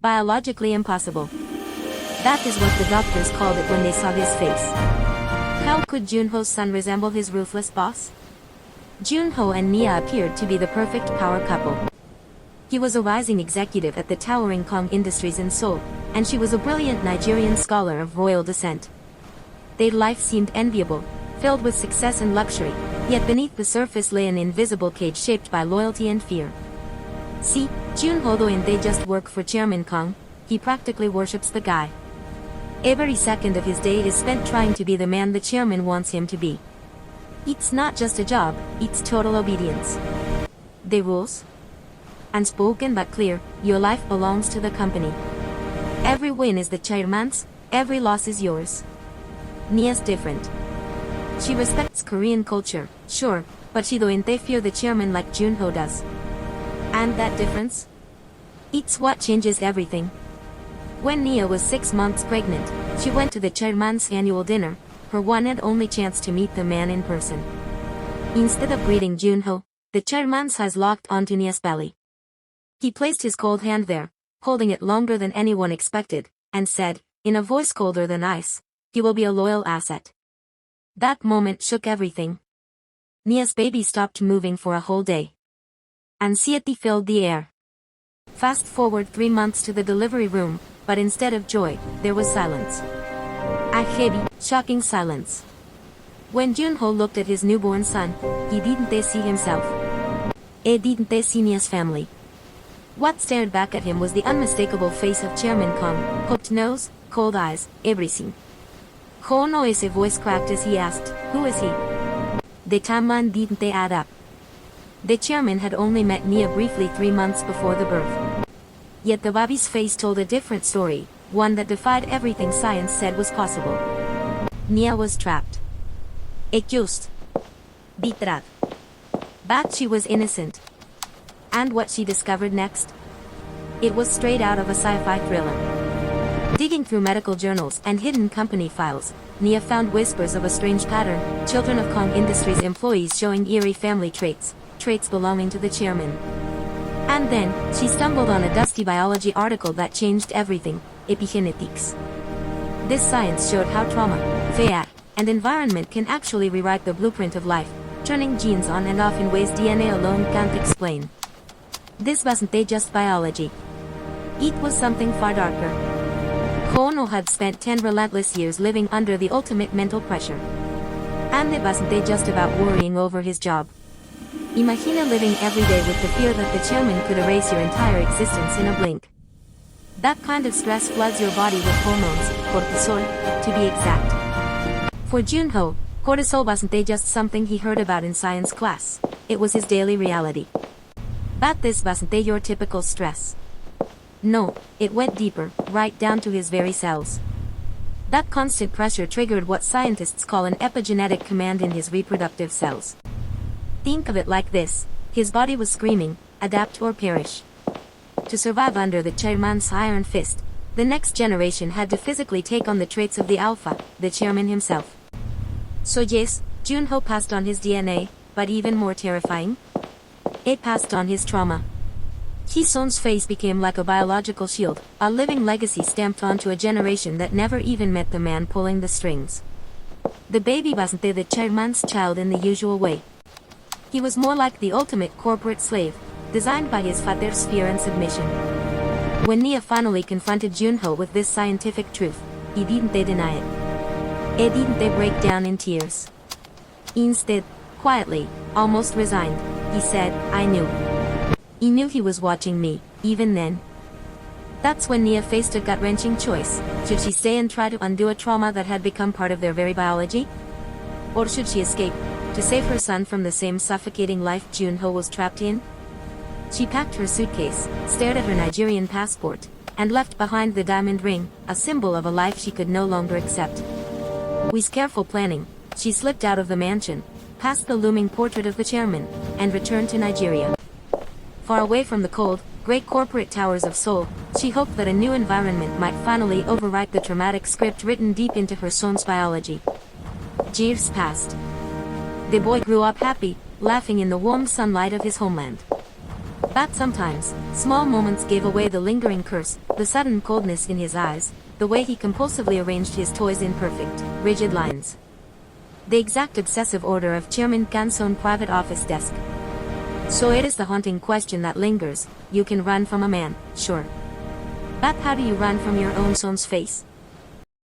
biologically impossible. That is what the doctors called it when they saw his face. How could Joon-ho's son resemble his ruthless boss? Joon-ho and Nia appeared to be the perfect power couple. He was a rising executive at the towering Kong Industries in Seoul, and she was a brilliant Nigerian scholar of royal descent. Their life seemed enviable, filled with success and luxury, yet beneath the surface lay an invisible cage shaped by loyalty and fear. See, Joon-ho and they just work for Chairman Kong, he practically worships the guy. Every second of his day is spent trying to be the man the chairman wants him to be. It's not just a job, it's total obedience. The rules? Unspoken but clear, your life belongs to the company. Every win is the chairman's, every loss is yours. Nia's different. She respects Korean culture, sure, but she don't fear the chairman like Joon-ho does. And that difference? It's what changes everything. When Nia was 6 months pregnant, she went to the chairman's annual dinner, her one and only chance to meet the man in person. Instead of greeting Joon-ho, the chairman's eyes locked onto Nia's belly. He placed his cold hand there, holding it longer than anyone expected, and said, in a voice colder than ice, "You will be a loyal asset." That moment shook everything. Nia's baby stopped moving for a whole day. Anxiety filled the air. Fast forward 3 months to the delivery room, but instead of joy, there was silence. A heavy, shocking silence. When Joon-ho looked at his newborn son, he didn't see himself. He didn't see Nia's family. What stared back at him was the unmistakable face of Chairman Kong, hooked nose, cold eyes, everything. "Kono is?" a voice cracked as he asked, "Who is he?" The timeline didn't add up. The chairman had only met Nia briefly 3 months before the birth. Yet the baby's face told a different story, one that defied everything science said was possible. Nia was trapped. Accused. Betrayed. But she was innocent. And what she discovered next? It was straight out of a sci-fi thriller. Digging through medical journals and hidden company files, Nia found whispers of a strange pattern, children of Kong Industries employees showing eerie family traits belonging to the chairman. And then, she stumbled on a dusty biology article that changed everything, epigenetics. This science showed how trauma, fear, and environment can actually rewrite the blueprint of life, turning genes on and off in ways DNA alone can't explain. This wasn't just biology. It was something far darker. Kono had spent 10 relentless years living under the ultimate mental pressure. And it wasn't just about worrying over his job. Imagine living every day with the fear that the chairman could erase your entire existence in a blink. That kind of stress floods your body with hormones, cortisol, to be exact. For Joon-ho, cortisol wasn't just something he heard about in science class, it was his daily reality. But this wasn't your typical stress. No, it went deeper, right down to his very cells. That constant pressure triggered what scientists call an epigenetic command in his reproductive cells. Think of it like this, his body was screaming, adapt or perish. To survive under the chairman's iron fist, the next generation had to physically take on the traits of the alpha, the chairman himself. So yes, Joon-ho passed on his DNA, but even more terrifying? It passed on his trauma. Ki-son's face became like a biological shield, a living legacy stamped onto a generation that never even met the man pulling the strings. The baby wasn't the chairman's child in the usual way. He was more like the ultimate corporate slave, designed by his father's fear and submission. When Nia finally confronted Joon-ho with this scientific truth, he didn't deny it. He didn't break down in tears. Instead, quietly, almost resigned, he said, "I knew. He knew he was watching me, even then." That's when Nia faced a gut-wrenching choice. Should she stay and try to undo a trauma that had become part of their very biology? Or should she escape, to save her son from the same suffocating life Joon-ho was trapped in? She packed her suitcase, stared at her Nigerian passport, and left behind the diamond ring, a symbol of a life she could no longer accept. With careful planning, she slipped out of the mansion, past the looming portrait of the chairman, and returned to Nigeria. Far away from the cold, great corporate towers of Seoul, she hoped that a new environment might finally overwrite the traumatic script written deep into her son's biology. Years passed. The boy grew up happy, laughing in the warm sunlight of his homeland. But sometimes, small moments gave away the lingering curse, the sudden coldness in his eyes, the way he compulsively arranged his toys in perfect, rigid lines. The exact obsessive order of Chairman Ganson's private office desk. So it is the haunting question that lingers. You can run from a man, sure. But how do you run from your own son's face?